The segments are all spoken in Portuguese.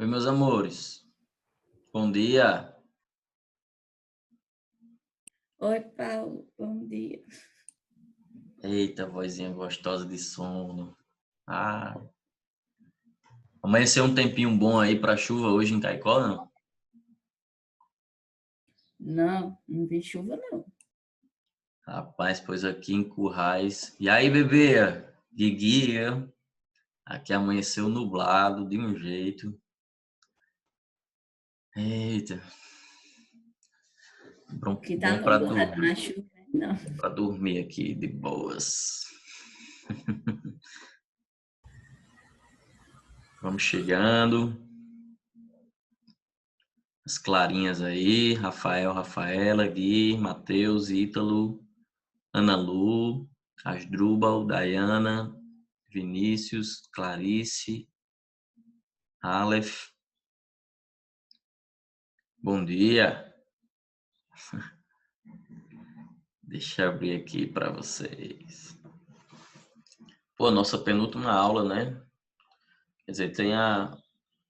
Oi, meus amores. Bom dia. Oi, Paulo, bom dia. Eita, vozinha gostosa de sono. Ah, amanheceu um tempinho bom aí pra chuva hoje em Caicó, não? Não vi chuva, não. Rapaz, pois aqui em Currais. E aí, bebê? Guiguinha. Aqui amanheceu nublado de um jeito. Eita, bom, Aqui tá bom pra nublado, dormir. na chuva, não. Bom pra dormir aqui de boas. Vamos chegando. As clarinhas aí. Rafael, Rafaela, Gui, Matheus, Ítalo. Ana Lu, Asdrubal, Dayana, Vinícius, Clarice, Aleph. Bom dia. Deixa eu abrir aqui para vocês. Pô, nossa penúltima aula, né? Quer dizer, tem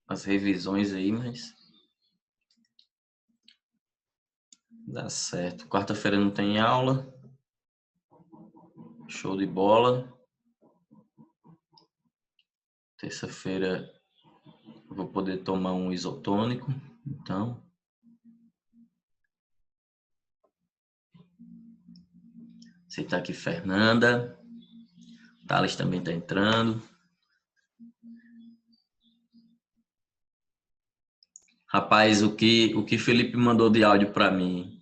as revisões aí, mas dá certo. Quarta-feira não tem aula. Show de bola. Terça-feira eu vou poder tomar um isotônico. Então, você tá aqui, Fernanda. Thales também tá entrando. Rapaz, o que Felipe mandou de áudio para mim,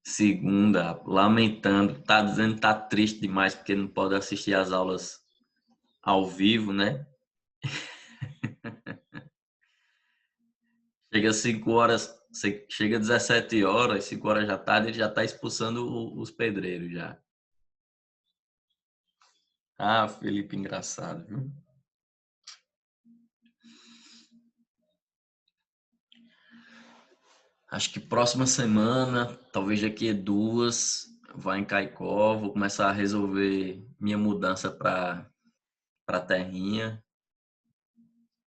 segunda, lamentando, tá dizendo que tá triste demais porque não pode assistir às aulas ao vivo, né? Chega às 5 horas, chega às 17 horas, 5 horas da tarde, ele já tá expulsando os pedreiros já. Ah, Felipe, engraçado, viu? Acho que próxima semana, talvez daqui a 2, vai em Caicó, vou começar a resolver minha mudança para Terrinha.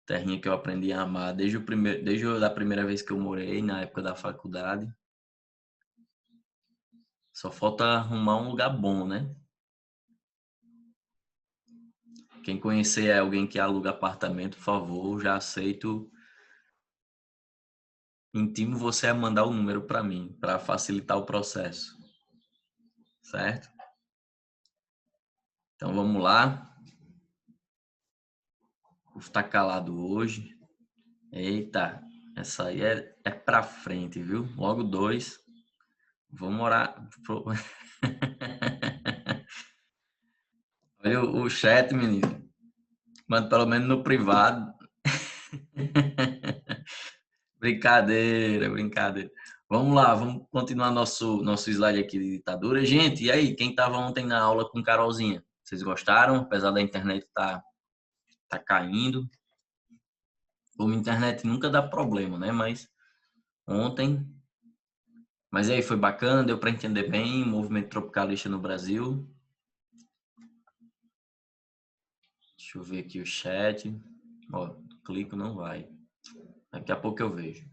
Terrinha que eu aprendi a amar desde a primeira vez que eu morei, na época da faculdade. Só falta arrumar um lugar bom, né? Quem conhecer alguém que aluga apartamento, por favor, já aceito. Intimo você a mandar o número para mim, para facilitar o processo. Certo? Então vamos lá. Vou estar calado hoje. Eita, essa aí é pra frente, viu? Logo 2. Vamos orar. Olha o chat, menino. Manda pelo menos no privado. Brincadeira, brincadeira. Vamos lá, vamos continuar nosso slide aqui de ditadura. Gente, e aí, quem estava ontem na aula com Carolzinha? Vocês gostaram? Apesar da internet tá caindo. Como internet nunca dá problema, né? Mas ontem. Mas aí, foi bacana, deu para entender bem o movimento tropicalista no Brasil. Deixa eu ver aqui o chat. Ó, clico, não vai. Daqui a pouco eu vejo.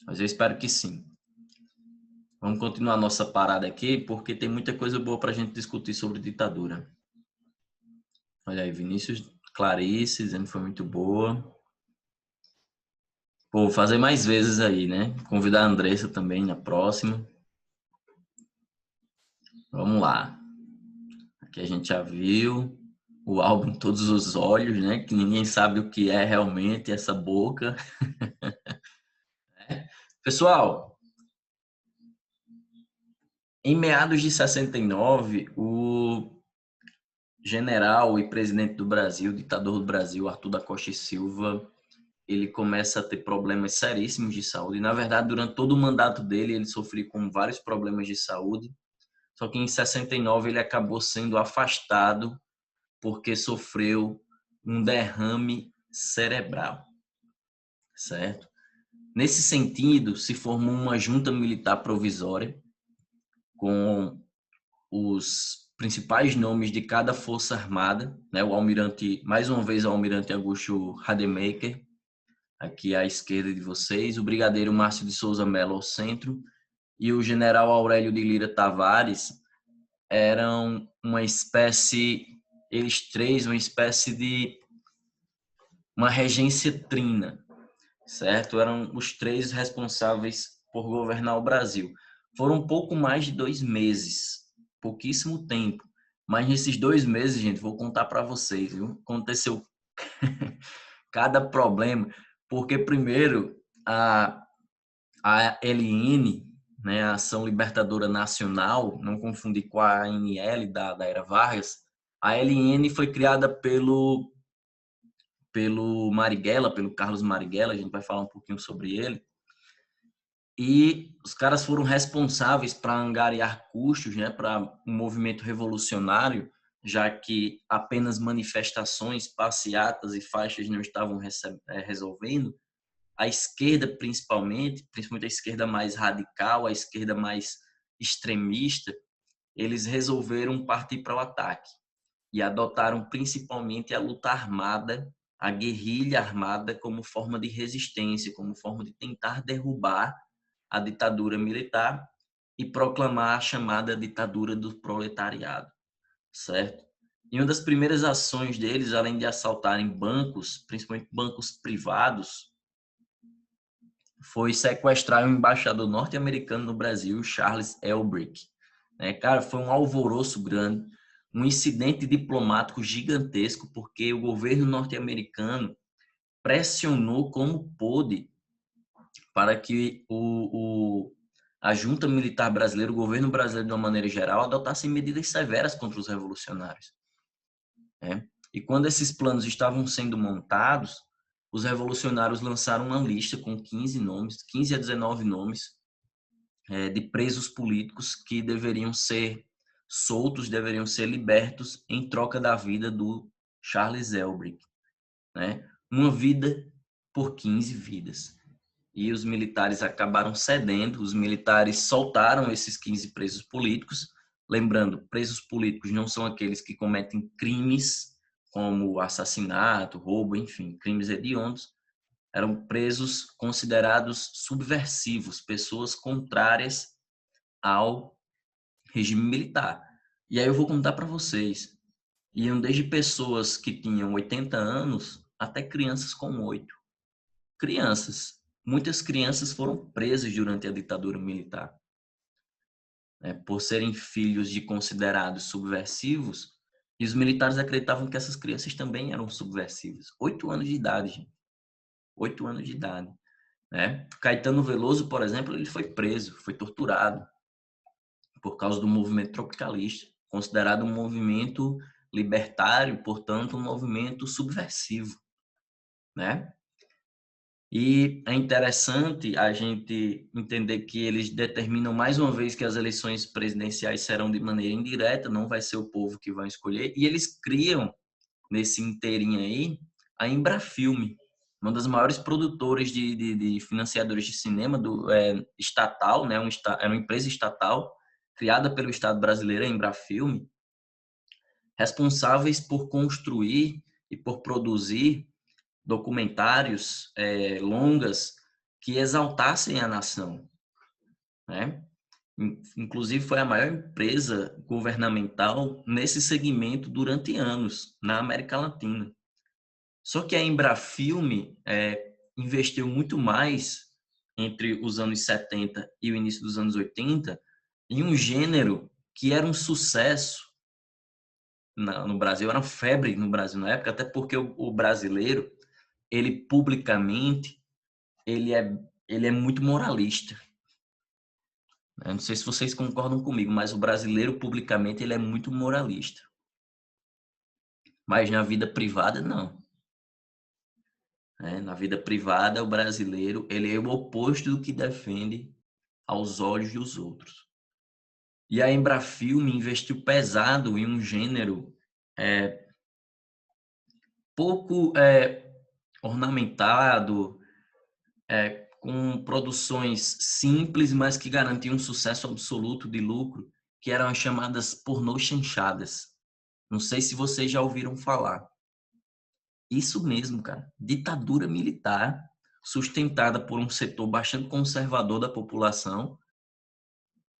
Mas eu espero que sim. Vamos continuar nossa parada aqui, porque tem muita coisa boa para a gente discutir sobre ditadura. Olha aí, Vinícius, Clarice, dizendo que foi muito boa. Pô, vou fazer mais vezes aí, né? Convidar a Andressa também na próxima. Vamos lá. Aqui a gente já viu o álbum Todos os Olhos, né? Que ninguém sabe o que é realmente essa boca. Pessoal, em meados de 69, o general e presidente do Brasil, ditador do Brasil, Arthur da Costa e Silva, ele começa a ter problemas seríssimos de saúde. Na verdade, durante todo o mandato dele, ele sofreu com vários problemas de saúde. Só que em 69 ele acabou sendo afastado porque sofreu um derrame cerebral, certo? Nesse sentido, se formou uma junta militar provisória com os principais nomes de cada força armada, né? O almirante, mais uma vez, o almirante Augusto Rademacher, aqui à esquerda de vocês, o brigadeiro Márcio de Souza Mello ao centro e o general Aurélio de Lira Tavares eram uma espécie, eles três, uma espécie de uma regência trina, certo? Eram os três responsáveis por governar o Brasil. Foram um pouco mais de 2 meses, pouquíssimo tempo. Mas nesses 2 meses, gente, vou contar para vocês, viu? Aconteceu cada problema, porque primeiro a LN, né, a Ação Libertadora Nacional, não confundir com a ANL da era Vargas, a LN foi criada pelo Marighella, pelo Carlos Marighella, a gente vai falar um pouquinho sobre ele. E os caras foram responsáveis para angariar custos, né, para um movimento revolucionário, já que apenas manifestações, passeatas e faixas não estavam resolvendo. A esquerda, principalmente a esquerda mais radical, a esquerda mais extremista, eles resolveram partir para o ataque e adotaram principalmente a luta armada, a guerrilha armada como forma de resistência, como forma de tentar derrubar a ditadura militar e proclamar a chamada ditadura do proletariado, certo? E uma das primeiras ações deles, além de assaltarem bancos, principalmente bancos privados, foi sequestrar o embaixador norte-americano no Brasil, Charles Elbrick. Cara, foi um alvoroço grande, um incidente diplomático gigantesco, porque o governo norte-americano pressionou como pôde para que a junta militar brasileira, o governo brasileiro de uma maneira geral, adotasse medidas severas contra os revolucionários. E quando esses planos estavam sendo montados, os revolucionários lançaram uma lista com 15 nomes, 15 a 19 nomes de presos políticos que deveriam ser soltos, deveriam ser libertos em troca da vida do Charles Elbrick, né? Uma vida por 15 vidas. E os militares acabaram cedendo, os militares soltaram esses 15 presos políticos. Lembrando, presos políticos não são aqueles que cometem crimes como assassinato, roubo, enfim, crimes hediondos. Eram presos considerados subversivos, pessoas contrárias ao regime militar. E aí eu vou contar para vocês. Iam desde pessoas que tinham 80 anos até crianças com 8. Crianças. Muitas crianças foram presas durante a ditadura militar. Por serem filhos de considerados subversivos, e os militares acreditavam que essas crianças também eram subversivas. 8 anos de idade, gente. 8 anos de idade. Caetano Veloso, por exemplo, ele foi preso, foi torturado por causa do movimento tropicalista, considerado um movimento libertário, portanto, um movimento subversivo, né? E é interessante a gente entender que eles determinam mais uma vez que as eleições presidenciais serão de maneira indireta, não vai ser o povo que vai escolher, e eles criam, nesse inteirinho aí, a Embrafilme, uma das maiores produtoras de financiadores de cinema estatal, né? Era uma empresa estatal, criada pelo Estado brasileiro, a Embrafilme, responsáveis por construir e por produzir documentários, longas, que exaltassem a nação, né? Inclusive, foi a maior empresa governamental nesse segmento durante anos, na América Latina. Só que a Embrafilme investiu muito mais entre os anos 70 e o início dos anos 80 em um gênero que era um sucesso no Brasil, era uma febre no Brasil na época, até porque o brasileiro, ele publicamente, ele é muito moralista. Eu não sei se vocês concordam comigo, mas o brasileiro publicamente ele é muito moralista. Mas na vida privada, não. Na vida privada, o brasileiro ele é o oposto do que defende aos olhos dos outros. E a Embrafilme investiu pesado em um gênero pouco ornamentado, com produções simples, mas que garantiam um sucesso absoluto de lucro, que eram as chamadas pornô chanchadas. Não sei se vocês já ouviram falar. Isso mesmo, cara. Ditadura militar sustentada por um setor bastante conservador da população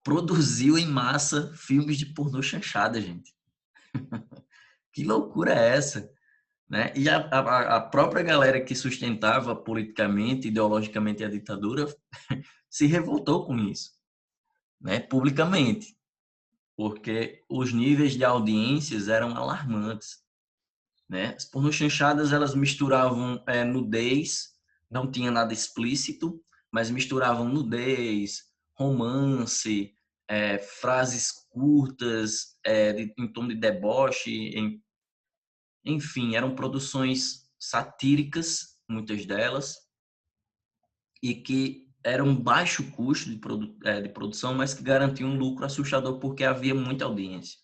produziu em massa filmes de pornô chanchada, gente. Que loucura é essa? Né? E a própria galera que sustentava politicamente, ideologicamente a ditadura se revoltou com isso, né? Publicamente, porque os níveis de audiências eram alarmantes, né? As pornochanchadas, elas misturavam nudez, não tinha nada explícito, mas misturavam nudez, romance, frases curtas, em tom de deboche, enfim, eram produções satíricas, muitas delas, e que eram baixo custo de produção, mas que garantiam um lucro assustador porque havia muita audiência,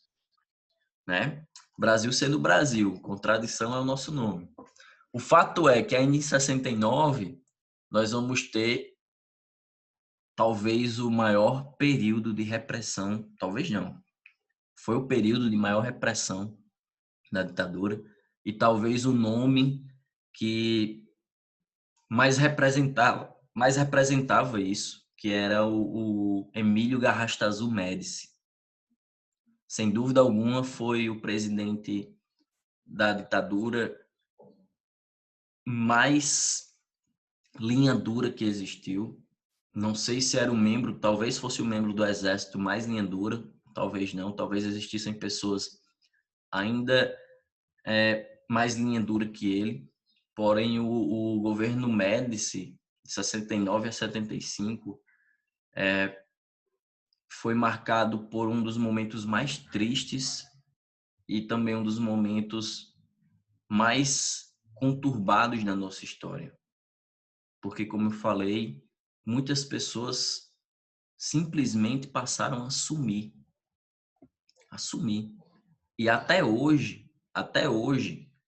né? Brasil sendo Brasil, contradição é o nosso nome. O fato é que ainda em 69 nós vamos ter talvez o maior período de repressão, talvez não, foi o período de maior repressão da ditadura e talvez o nome que mais representava isso, que era o Emílio Garrastazu Médici. Sem dúvida alguma, foi o presidente da ditadura mais linha dura que existiu. Não sei se era um membro, talvez fosse o membro do exército mais linha dura, talvez não, talvez existissem pessoas ainda mais linha dura que ele. Porém, o governo Médici, de 69 a 75, foi marcado por um dos momentos mais tristes e também um dos momentos mais conturbados na nossa história. Porque, como eu falei, muitas pessoas simplesmente passaram a sumir. A sumir. E até hoje,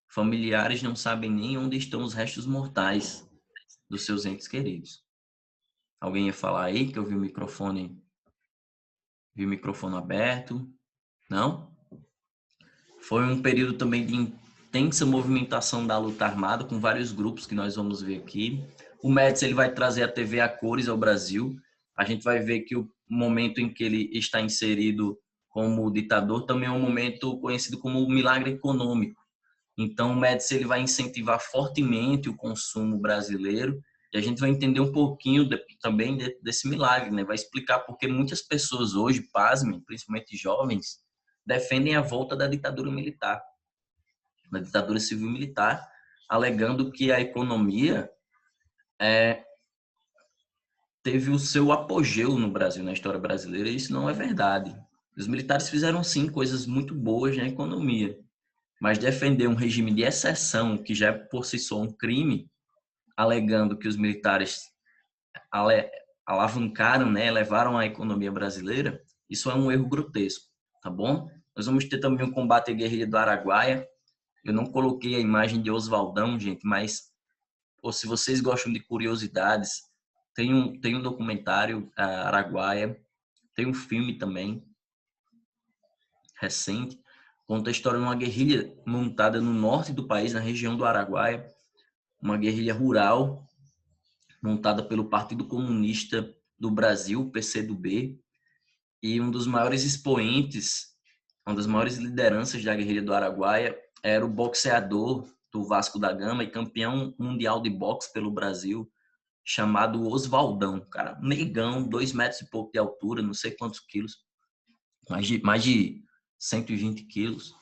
familiares não sabem nem onde estão os restos mortais dos seus entes queridos. Alguém ia falar aí que eu vi o microfone aberto? Não? Foi um período também de intensa movimentação da luta armada, com vários grupos que nós vamos ver aqui. O Médici ele vai trazer a TV a cores ao Brasil. A gente vai ver que o momento em que ele está inserido como ditador também é um momento conhecido como o milagre econômico. Então, o Médici ele vai incentivar fortemente o consumo brasileiro e a gente vai entender um pouquinho também desse milagre, né? Vai explicar porque muitas pessoas hoje, pasmem, principalmente jovens, defendem a volta da ditadura militar, da ditadura civil-militar, alegando que a economia teve o seu apogeu no Brasil, na história brasileira, e isso não é verdade. Os militares fizeram, sim, coisas muito boas na economia, mas defender um regime de exceção, que já é por si só um crime, alegando que os militares alavancaram, né, levaram a economia brasileira, isso é um erro grotesco, tá bom? Nós vamos ter também o combate à guerrilha do Araguaia. Eu não coloquei a imagem de Oswaldão, gente, mas se vocês gostam de curiosidades, tem um documentário, Araguaia, tem um filme também, recente, conta a história de uma guerrilha montada no norte do país, na região do Araguaia, uma guerrilha rural montada pelo Partido Comunista do Brasil, PCdoB, e um dos maiores expoentes, uma das maiores lideranças da guerrilha do Araguaia era o boxeador do Vasco da Gama e campeão mundial de boxe pelo Brasil, chamado Oswaldão, cara, negão, 2 metros e pouco de altura, não sei quantos quilos, mais de 120 quilos.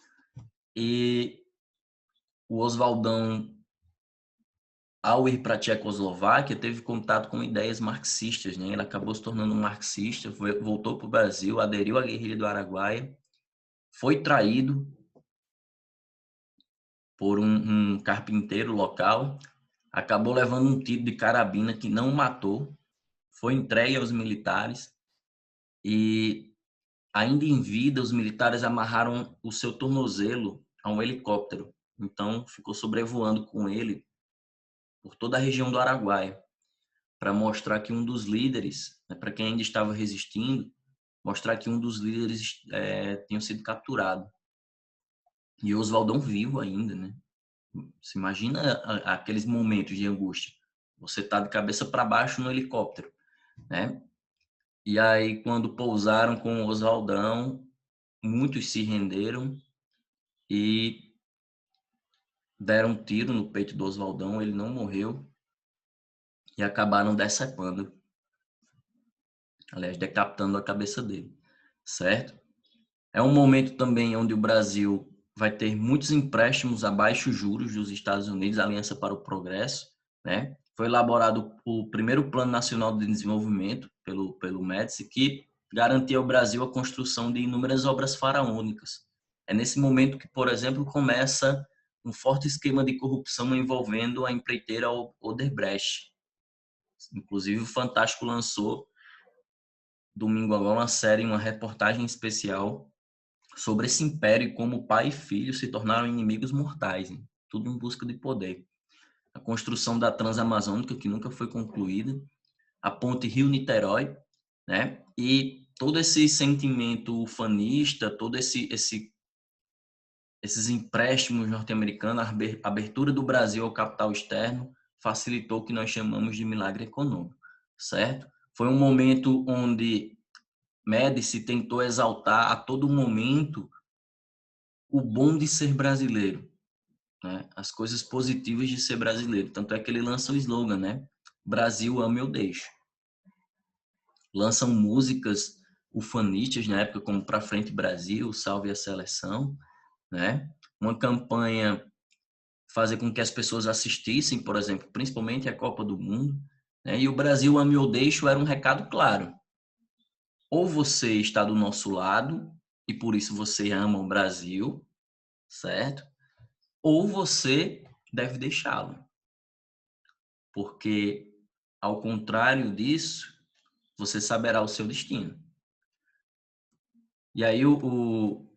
E o Oswaldão, ao ir para a Tchecoslováquia, teve contato com ideias marxistas, né? Ele acabou se tornando um marxista, voltou para o Brasil, aderiu à guerrilha do Araguaia, foi traído por um carpinteiro local, acabou levando um tiro de carabina que não o matou, foi entregue aos militares e, ainda em vida, os militares amarraram o seu tornozelo a um helicóptero. Então, ficou sobrevoando com ele por toda a região do Araguaia, para mostrar que um dos líderes, né, para quem ainda estava resistindo, mostrar que um dos líderes tinha sido capturado. E Oswaldão vivo ainda, né? Você imagina aqueles momentos de angústia. Você tá de cabeça para baixo no helicóptero, né? E aí, quando pousaram com o Oswaldão, muitos se renderam e deram um tiro no peito do Oswaldão. Ele não morreu e acabaram decepando, aliás, decapitando a cabeça dele, certo? É um momento também onde o Brasil vai ter muitos empréstimos a baixos juros dos Estados Unidos, a Aliança para o Progresso, né? Foi elaborado o primeiro Plano Nacional de Desenvolvimento pelo Médici, que garantia ao Brasil a construção de inúmeras obras faraônicas. É nesse momento que, por exemplo, começa um forte esquema de corrupção envolvendo a empreiteira Odebrecht. Inclusive, o Fantástico lançou domingo agora uma série, uma reportagem especial sobre esse império e como pai e filho se tornaram inimigos mortais, hein? Tudo em busca de poder. A construção da Transamazônica, que nunca foi concluída, a ponte Rio-Niterói, né? E todo esse sentimento ufanista, todo esses empréstimos norte-americanos, a abertura do Brasil ao capital externo, facilitou o que nós chamamos de milagre econômico, certo? Foi um momento onde Médici tentou exaltar a todo momento o bom de ser brasileiro, né? As coisas positivas de ser brasileiro. Tanto é que ele lança o slogan, né? Brasil, ame ou deixe. Lançam músicas ufanistas na época, como Pra Frente Brasil, Salve a Seleção, né? Uma campanha fazer com que as pessoas assistissem, por exemplo, principalmente a Copa do Mundo, né? E o Brasil, ame ou deixe era um recado claro. Ou você está do nosso lado e por isso você ama o Brasil, certo? Ou você deve deixá-lo. Porque, ao contrário disso, você saberá o seu destino. E aí o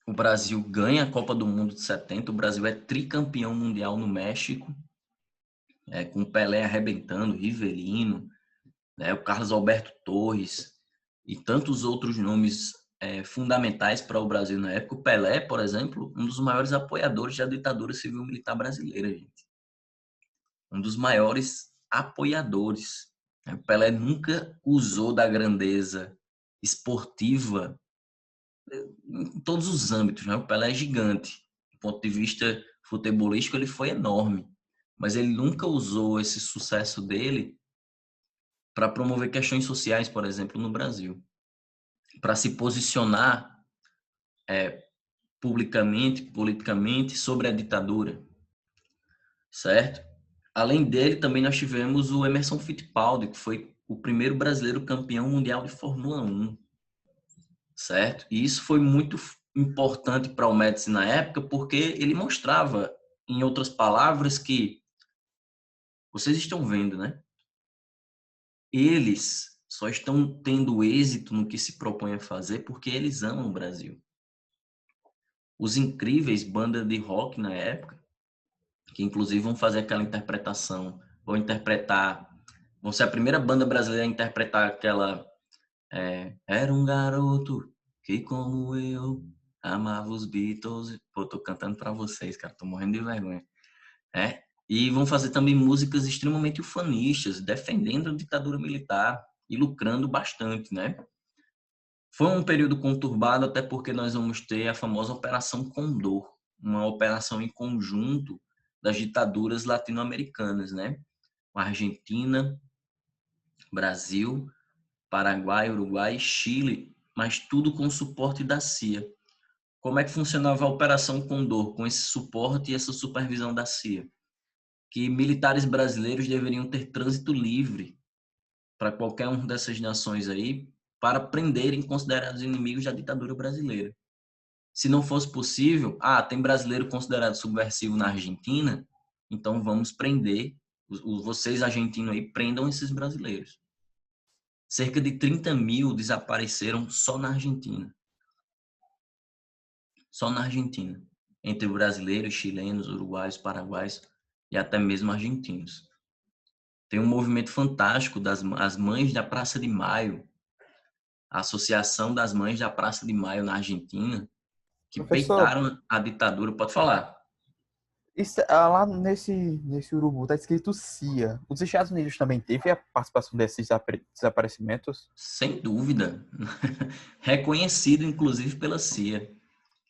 Brasil ganha a Copa do Mundo de 70, o Brasil é tricampeão mundial no México, com o Pelé arrebentando, Rivelino, né, o Carlos Alberto Torres e tantos outros nomes fundamentais para o Brasil na época. O Pelé, por exemplo, um dos maiores apoiadores da ditadura civil-militar brasileira, gente. Um dos maiores apoiadores. O Pelé nunca usou da grandeza esportiva em todos os âmbitos, né? O Pelé é gigante. Do ponto de vista futebolístico, ele foi enorme. Mas ele nunca usou esse sucesso dele para promover questões sociais, por exemplo, no Brasil. Para se posicionar publicamente, politicamente, sobre a ditadura, certo? Além dele, também nós tivemos o Emerson Fittipaldi, que foi o primeiro brasileiro campeão mundial de Fórmula 1, certo? E isso foi muito importante para o Médici na época, porque ele mostrava, em outras palavras, que vocês estão vendo, né? Eles só estão tendo êxito no que se propõem a fazer porque eles amam o Brasil. Os Incríveis, banda de rock na época, que inclusive vão fazer aquela interpretação, vão ser a primeira banda brasileira a interpretar aquela Era um garoto que, como eu, amava os Beatles. Pô, tô cantando pra vocês, cara, tô morrendo de vergonha. E vão fazer também músicas extremamente ufanistas, defendendo a ditadura militar e lucrando bastante, né? Foi um período conturbado, até porque nós vamos ter a famosa Operação Condor, uma operação em conjunto das ditaduras latino-americanas, né? Argentina, Brasil, Paraguai, Uruguai, Chile, mas tudo com suporte da CIA. Como é que funcionava a Operação Condor com esse suporte e essa supervisão da CIA? Que militares brasileiros deveriam ter trânsito livre para qualquer uma dessas nações aí, para prenderem considerados inimigos da ditadura brasileira. Se não fosse possível, tem brasileiro considerado subversivo na Argentina, então vamos prender, vocês argentinos aí, prendam esses brasileiros. Cerca de 30 mil desapareceram só na Argentina. Só na Argentina. Entre brasileiros, chilenos, uruguaios, paraguaios e até mesmo argentinos. Tem um movimento fantástico das as mães da Praça de Maio. a Associação das Mães da Praça de Maio na Argentina, que Professor, peitaram a ditadura. Pode falar. lá nesse urubu tá escrito CIA. Os Estados Unidos também teve a participação desses desaparecimentos? Sem dúvida. Reconhecido, inclusive, pela CIA.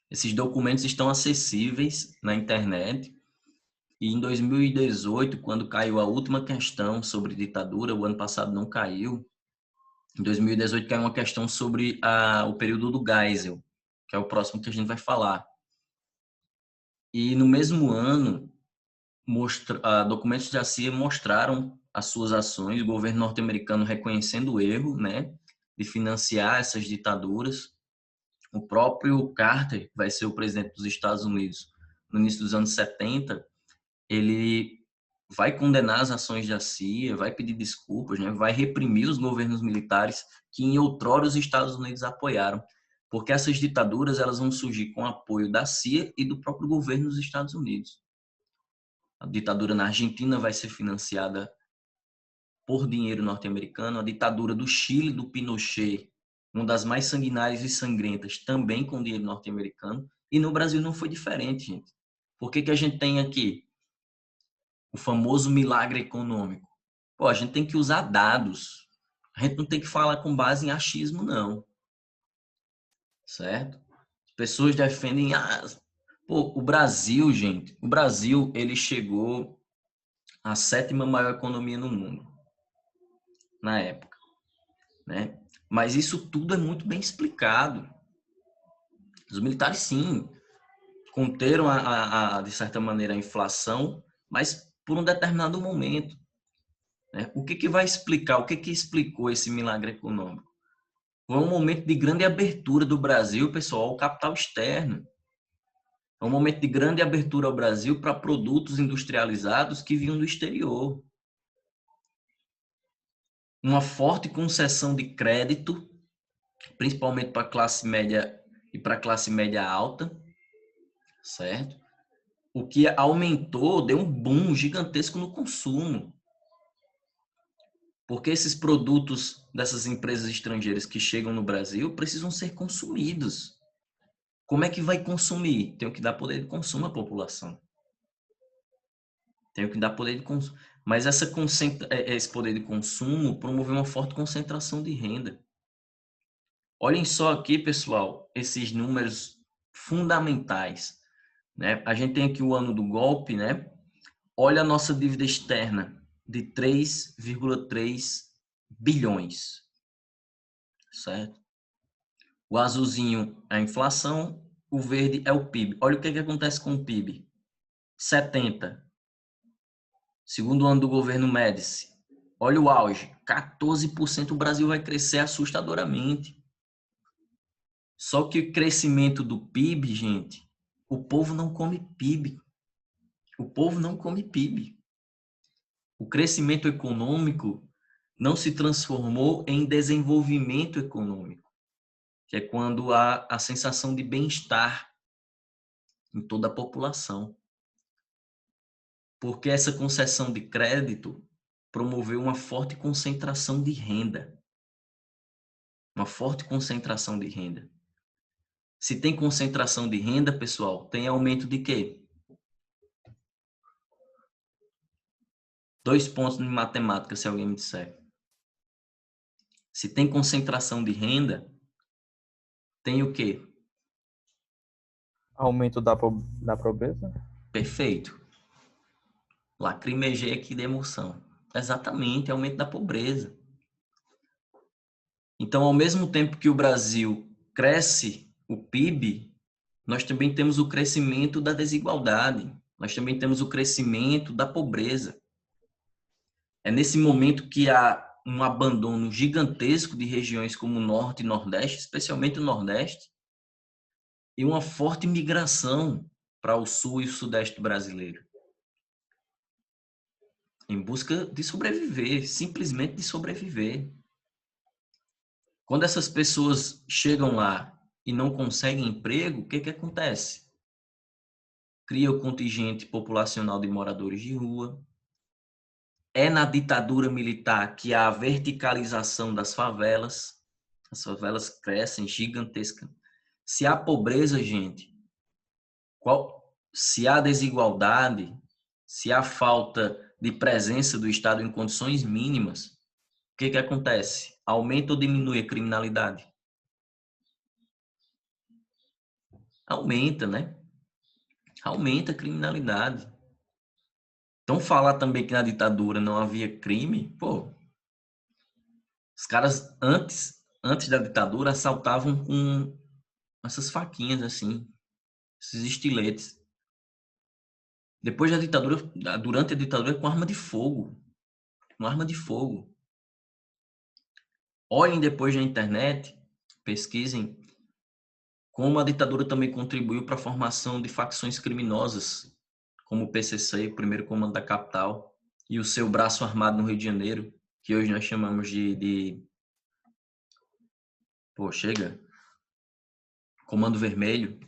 Esses documentos estão acessíveis na internet. E em 2018, quando caiu a última questão sobre ditadura, o ano passado não caiu. Em 2018 caiu uma questão sobre o período do Geisel, que é o próximo que a gente vai falar. E no mesmo ano, documentos da CIA mostraram as suas ações, o governo norte-americano reconhecendo o erro, né, de financiar essas ditaduras. O próprio Carter, que vai ser o presidente dos Estados Unidos no início dos anos 70, ele vai condenar as ações da CIA, vai pedir desculpas, né, vai reprimir os governos militares que em outrora os Estados Unidos apoiaram, porque essas ditaduras elas vão surgir com apoio da CIA e do próprio governo dos Estados Unidos. A ditadura na Argentina vai ser financiada por dinheiro norte-americano, a ditadura do Chile, do Pinochet, uma das mais sanguinárias e sangrentas, também com dinheiro norte-americano, e no Brasil não foi diferente, gente. Por que a gente tem aqui o famoso milagre econômico? Pô, a gente tem que usar dados. A gente não tem que falar com base em achismo, não. Certo? As pessoas defendem... o Brasil, gente, o Brasil, ele chegou à 7ª maior economia no mundo, na época, né? Mas isso tudo é muito bem explicado. Os militares, sim, conteram, de certa maneira, a inflação, mas por um determinado momento. Né? O que vai explicar? O que explicou esse milagre econômico? Foi um momento de grande abertura do Brasil, pessoal, ao capital externo. É um momento de grande abertura ao Brasil para produtos industrializados que vinham do exterior. Uma forte concessão de crédito, principalmente para a classe média e para a classe média alta, certo? O que aumentou, deu um boom gigantesco no consumo. Porque esses produtos dessas empresas estrangeiras que chegam no Brasil precisam ser consumidos. Como é que vai consumir? Tem que dar poder de consumo à população. Tem que dar poder de consumo. Mas esse poder de consumo promoveu uma forte concentração de renda. Olhem só aqui, pessoal, esses números fundamentais. Né? A gente tem aqui o ano do golpe, né? Olha a nossa dívida externa de 3,3 bilhões. Certo? O azulzinho é a inflação, o verde é o PIB. Olha o que acontece com o PIB. 70. Segundo ano do governo Médici. Olha o auge. 14% o Brasil vai crescer assustadoramente. Só que o crescimento do PIB, gente, o povo não come PIB. O povo não come PIB. O crescimento econômico não se transformou em desenvolvimento econômico, que é quando há a sensação de bem-estar em toda a população. Porque essa concessão de crédito promoveu uma forte concentração de renda. Uma forte concentração de renda. Se tem concentração de renda, pessoal, tem aumento de quê? 2 pontos em matemática, se alguém me disser. Se tem concentração de renda, tem o quê? Aumento da pobreza? Perfeito. Lacrimejei aqui de emoção. Exatamente, aumento da pobreza. Então, ao mesmo tempo que o Brasil cresce o PIB, nós também temos o crescimento da desigualdade. Nós também temos o crescimento da pobreza. É nesse momento que há um abandono gigantesco de regiões como o Norte e Nordeste, especialmente o Nordeste, e uma forte migração para o Sul e o Sudeste brasileiro. Em busca de sobreviver, simplesmente de sobreviver. Quando essas pessoas chegam lá e não conseguem emprego, o que acontece? Cria o contingente populacional de moradores de rua. É na ditadura militar que há a verticalização das favelas. As favelas crescem gigantescas. Se há pobreza, gente, se há desigualdade, se há falta de presença do Estado em condições mínimas, o que acontece? Aumenta ou diminui a criminalidade? Aumenta, né? Aumenta a criminalidade. Então, falar também que na ditadura não havia crime, pô, os caras antes da ditadura assaltavam com essas faquinhas assim, esses estiletes. Depois da ditadura, durante a ditadura, com arma de fogo. Com arma de fogo. Olhem depois na internet, pesquisem como a ditadura também contribuiu para a formação de facções criminosas, como o PCC, o Primeiro Comando da Capital, e o seu braço armado no Rio de Janeiro, que hoje nós chamamos de... Pô, chega. Comando Vermelho.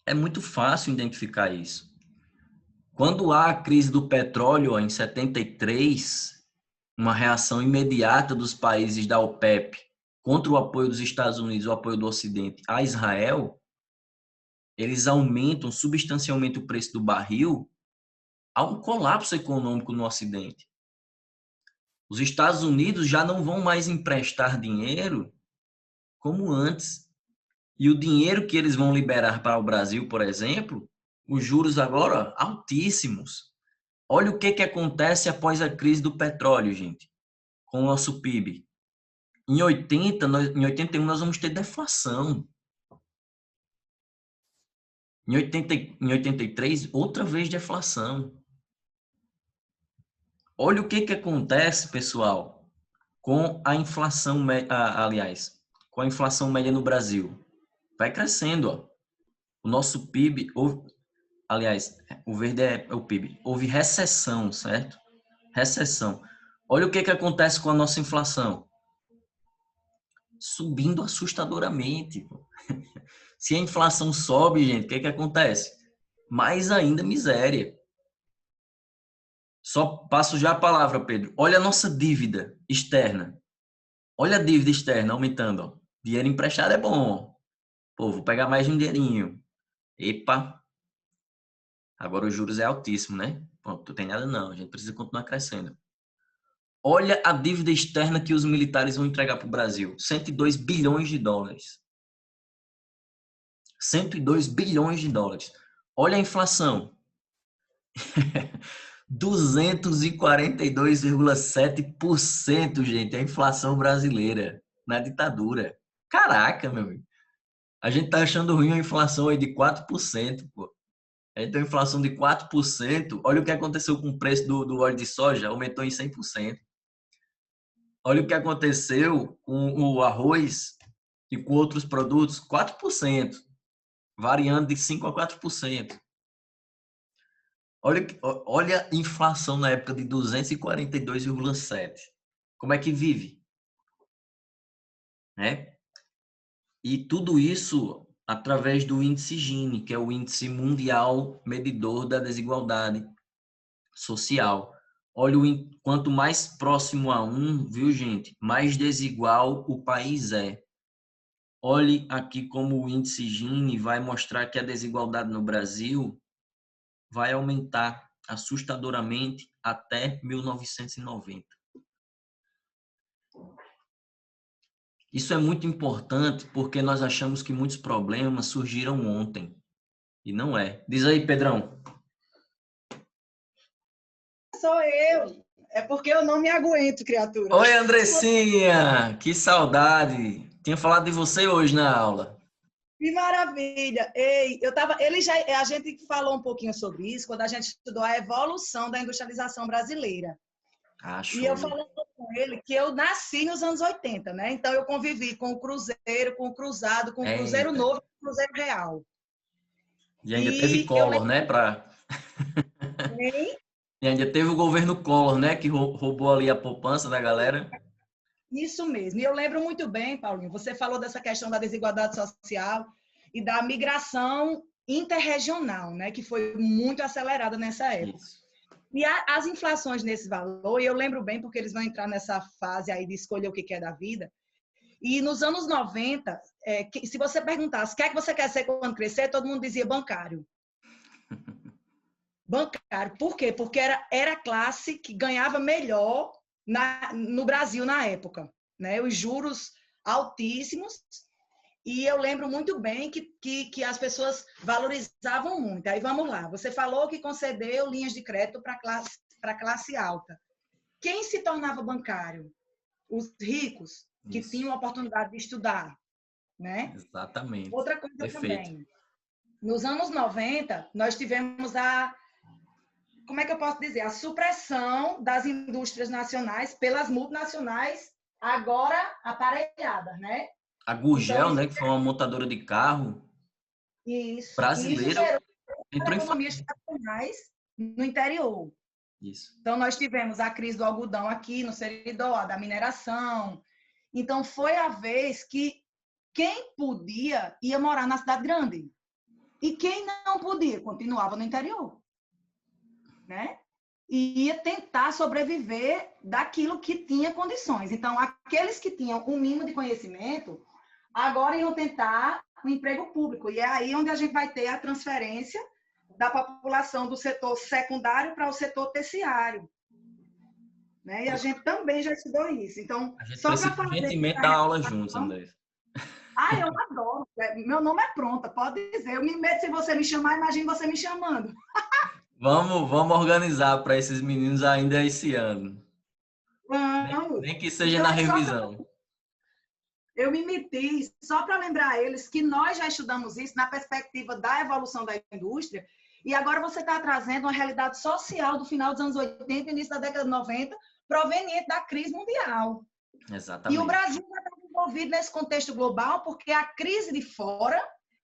É muito fácil identificar isso. Quando há a crise do petróleo, em 73, uma reação imediata dos países da OPEP contra o apoio dos Estados Unidos, o apoio do Ocidente a Israel, eles aumentam substancialmente o preço do barril. Há um colapso econômico no Ocidente. Os Estados Unidos já não vão mais emprestar dinheiro como antes. E o dinheiro que eles vão liberar para o Brasil, por exemplo, os juros agora altíssimos. Olha o que acontece após a crise do petróleo, gente, com o nosso PIB. Em 81 nós vamos ter deflação. Em 83, outra vez deflação. Olha o que acontece, pessoal, com a inflação, com a inflação média no Brasil. Vai crescendo, ó. O nosso PIB, o verde é o PIB. Houve recessão, certo? Recessão. Olha o que acontece com a nossa inflação. Subindo assustadoramente. Se a inflação sobe, gente, o que acontece? Mais ainda miséria. Só passo já a palavra, Pedro. Olha a nossa dívida externa. Olha a dívida externa aumentando. Ó. Dinheiro emprestado é bom. Pô, vou pegar mais um dinheirinho. Epa. Agora os juros é altíssimo, né? Pronto, não tem nada não. A gente precisa continuar crescendo. Olha a dívida externa que os militares vão entregar para o Brasil. 102 bilhões de dólares. 102 bilhões de dólares. Olha a inflação. 242,7%, gente, a inflação brasileira na ditadura. Caraca, meu amigo. A gente tá achando ruim a inflação aí de 4%, pô. A gente tem uma inflação de 4%. Olha o que aconteceu com o preço do óleo de soja, aumentou em 100%. Olha o que aconteceu com o arroz e com outros produtos, 4%, variando de 5% a 4%. Olha a inflação na época de 242,7%. Como é que vive? Né? E tudo isso através do índice Gini, que é o índice mundial medidor da desigualdade social. Olha, quanto mais próximo a 1, viu, gente, mais desigual o país é. Olhe aqui como o índice Gini vai mostrar que a desigualdade no Brasil vai aumentar assustadoramente até 1990. Isso é muito importante porque nós achamos que muitos problemas surgiram ontem. E não é. Diz aí, Pedrão. Sou eu. É porque eu não me aguento, criatura. Oi, Andressinha! Que saudade! Tinha falado de você hoje na aula. Que maravilha! Ei, a gente falou um pouquinho sobre isso quando a gente estudou a evolução da industrialização brasileira. E eu falando com ele que eu nasci nos anos 80, né? Então eu convivi com o Cruzeiro, com o Cruzado, com o Cruzeiro Novo e com o Cruzeiro Real. E ainda teve Collor, né? E ainda teve o governo Collor, né? Que roubou ali a poupança da galera. Isso mesmo. E eu lembro muito bem, Paulinho, você falou dessa questão da desigualdade social e da migração interregional, né? Que foi muito acelerada nessa época. Isso. E as inflações nesse valor, e eu lembro bem porque eles vão entrar nessa fase aí de escolher o que é da vida. E nos anos 90, se você perguntasse o que é que você quer ser quando crescer, todo mundo dizia bancário. Bancário. Por quê? Porque era a classe que ganhava melhor no Brasil na época, né? Os juros altíssimos. E eu lembro muito bem que as pessoas valorizavam muito. Aí vamos lá. Você falou que concedeu linhas de crédito para classe alta. Quem se tornava bancário? Os ricos, que Isso. tinham a oportunidade de estudar, né? Exatamente. Outra coisa Perfeito. também. Nos anos 90, nós tivemos como é que eu posso dizer? A supressão das indústrias nacionais pelas multinacionais, agora aparelhadas, né? A Gurgel, Então, né, que foi uma montadora de carro isso brasileira, gerou entrou em economias tradicionais no interior. Isso. Então, nós tivemos a crise do algodão aqui no Seridó, a da mineração. Então, foi a vez que quem podia ia morar na cidade grande. E quem não podia, continuava no interior. Né? E ia tentar sobreviver daquilo que tinha condições. Então, aqueles que tinham um mínimo de conhecimento, agora iam tentar um emprego público. E é aí onde a gente vai ter a transferência da população do setor secundário para o setor terciário. Né? E a gente também já estudou isso. Então, A gente só precisa para fazer... urgentemente dar aula juntos, André. Eu adoro. Meu nome é Pronta, pode dizer. Eu me meto se você me chamar, imagine você me chamando. Vamos organizar para esses meninos ainda esse ano. Vamos. Nem que seja Então, na revisão. Eu me meti só para lembrar a eles que nós já estudamos isso na perspectiva da evolução da indústria, e agora você está trazendo uma realidade social do final dos anos 80 e início da década de 90, proveniente da crise mundial. Exatamente. E o Brasil já está envolvido nesse contexto global porque a crise de fora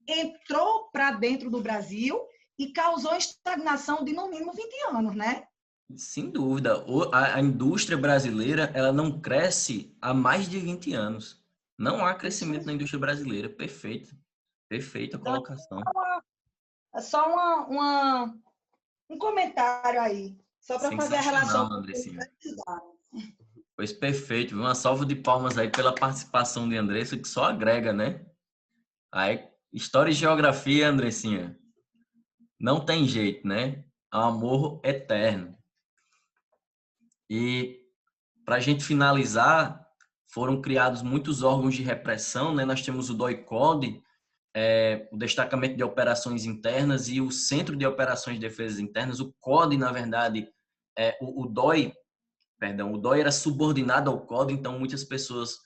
entrou para dentro do Brasil e causou estagnação de, no mínimo, 20 anos, né? Sem dúvida. A indústria brasileira, ela não cresce há mais de 20 anos. Não há crescimento na indústria brasileira. Perfeito. Perfeita a colocação. Só um comentário aí. Só para fazer a relação. Andressinha. Pois perfeito. Uma salva de palmas aí pela participação de Andressa, que só agrega, né? Aí, história e geografia, Andressinha. Não tem jeito, né? É um amor eterno. E para a gente finalizar, foram criados muitos órgãos de repressão, né? Nós temos o DOI-CODE, o Destacamento de Operações Internas e o Centro de Operações de Defesa Internas. O CODE, na verdade, o DOI era subordinado ao CODE, então muitas pessoas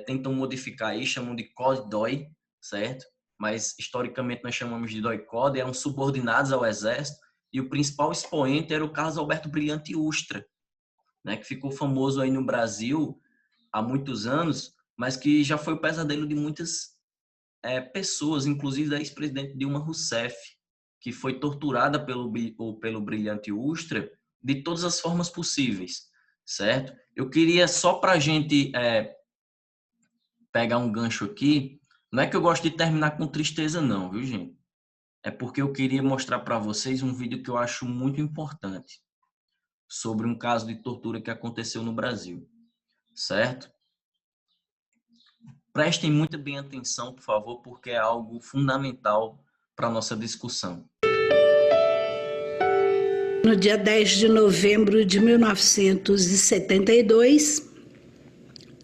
tentam modificar aí, chamam de CODE-DOI, certo? Mas historicamente nós chamamos de DOI-CODE, eram subordinados ao Exército, e o principal expoente era o Carlos Alberto Brilhante Ustra, né, que ficou famoso aí no Brasil há muitos anos, mas que já foi o pesadelo de muitas pessoas, inclusive da ex-presidente Dilma Rousseff, que foi torturada pelo Brilhante Ustra de todas as formas possíveis, certo? Eu queria, só para a gente pegar um gancho aqui, não é que eu gosto de terminar com tristeza não, viu, gente? É porque eu queria mostrar para vocês um vídeo que eu acho muito importante sobre um caso de tortura que aconteceu no Brasil, certo? Prestem muito bem atenção, por favor, porque é algo fundamental para a nossa discussão. No dia 10 de novembro de 1972,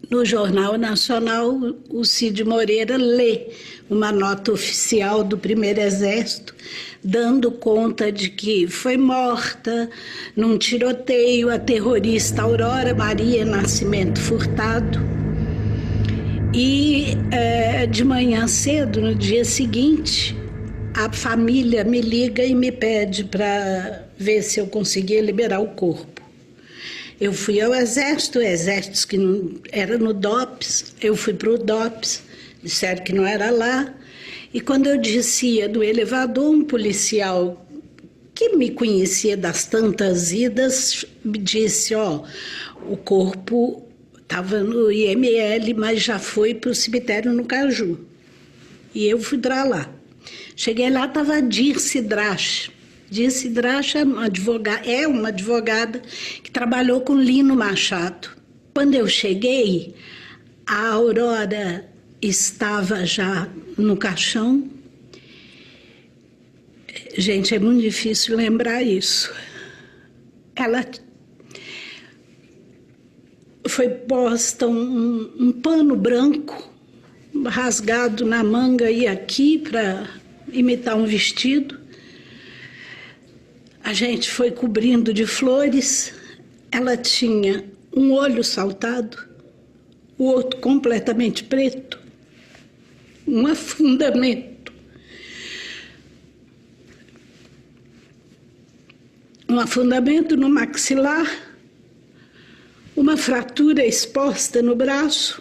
no Jornal Nacional, o Cid Moreira lê uma nota oficial do Primeiro Exército, dando conta de que foi morta num tiroteio a terrorista Aurora Maria Nascimento Furtado. E de manhã cedo, no dia seguinte, a família me liga e me pede para ver se eu conseguia liberar o corpo. Eu fui ao Exército, o Exército que não era no DOPS, eu fui para o DOPS, disseram que não era lá. E quando eu descia do elevador, um policial que me conhecia das tantas idas me disse, o corpo estava no IML, mas já foi para o cemitério no Caju. E eu fui para lá. Cheguei lá, estava a Dirce Drache, Disse Dracha é uma advogada que trabalhou com Lino Machado. Quando eu cheguei, a Aurora estava já no caixão. Gente, é muito difícil lembrar isso. Ela foi posta um pano branco rasgado na manga e aqui para imitar um vestido. A gente foi cobrindo de flores. Ela tinha um olho saltado, o outro completamente preto, um afundamento. Um afundamento no maxilar, uma fratura exposta no braço,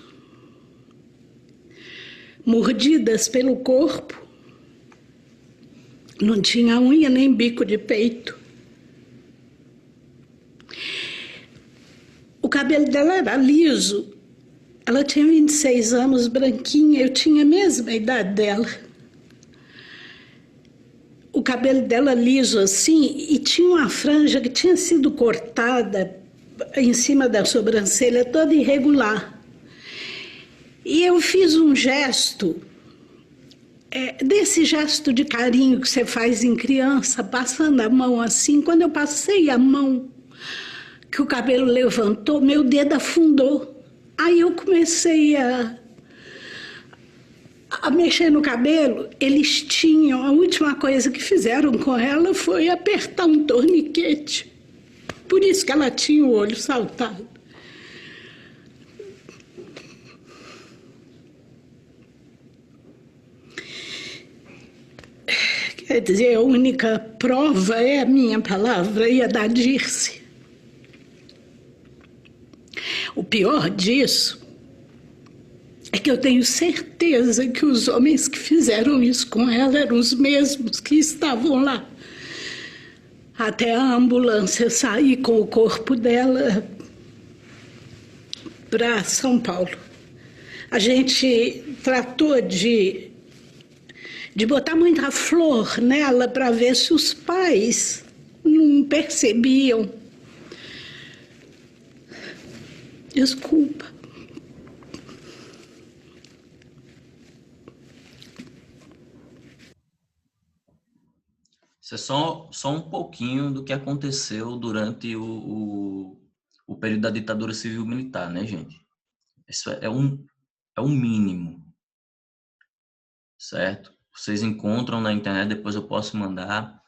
mordidas pelo corpo, não tinha unha nem bico de peito. O cabelo dela era liso, ela tinha 26 anos, branquinha, eu tinha a mesma idade dela. O cabelo dela liso assim, e tinha uma franja que tinha sido cortada em cima da sobrancelha, toda irregular. E eu fiz um gesto, desse gesto de carinho que você faz em criança, passando a mão assim. Quando eu passei a mão, que o cabelo levantou, meu dedo afundou. Aí eu comecei a mexer no cabelo. Eles tinham, a última coisa que fizeram com ela foi apertar um torniquete. Por isso que ela tinha o olho saltado. Quer dizer, a única prova é a minha palavra e a da Dirce. O pior disso é que eu tenho certeza que os homens que fizeram isso com ela eram os mesmos que estavam lá até a ambulância sair com o corpo dela para São Paulo. A gente tratou de botar muita flor nela para ver se os pais não percebiam. Desculpa. Isso é só um pouquinho do que aconteceu durante o período da ditadura civil-militar, né, gente? Isso é um mínimo, certo? Vocês encontram na internet, depois eu posso mandar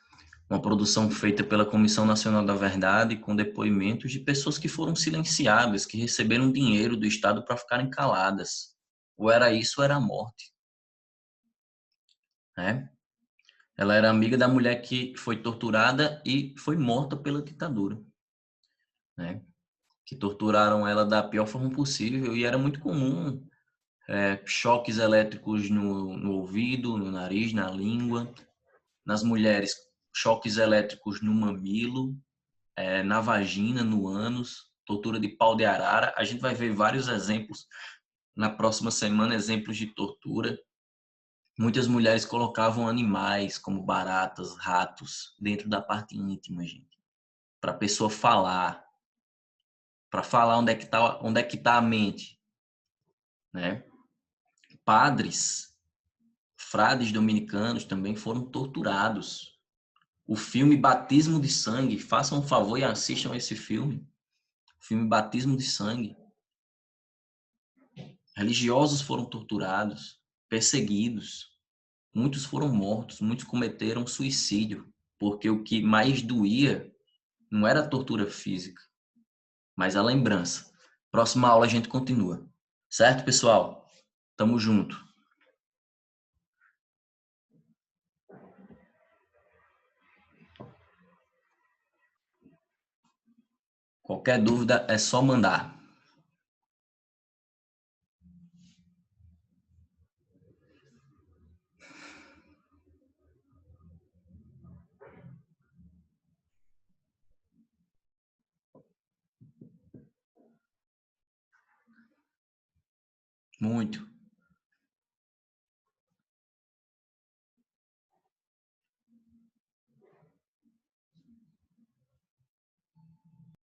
uma produção feita pela Comissão Nacional da Verdade com depoimentos de pessoas que foram silenciadas, que receberam dinheiro do Estado para ficarem caladas. Ou era isso ou era a morte. Né? Ela era amiga da mulher que foi torturada e foi morta pela ditadura. Né? Que torturaram ela da pior forma possível e era muito comum choques elétricos no ouvido, no nariz, na língua. Nas mulheres, choques elétricos no mamilo, na vagina, no ânus, tortura de pau de arara. A gente vai ver vários exemplos na próxima semana, exemplos de tortura. Muitas mulheres colocavam animais, como baratas, ratos, dentro da parte íntima, gente. Para a pessoa falar. Para falar onde é que tá a mente. Né? Padres, frades dominicanos também foram torturados. O filme Batismo de Sangue, façam um favor e assistam esse filme. O filme Batismo de Sangue. Religiosos foram torturados, perseguidos. Muitos foram mortos, muitos cometeram suicídio, porque o que mais doía não era a tortura física, mas a lembrança. Próxima aula a gente continua. Certo, pessoal? Tamo junto. Qualquer dúvida é só mandar. Muito.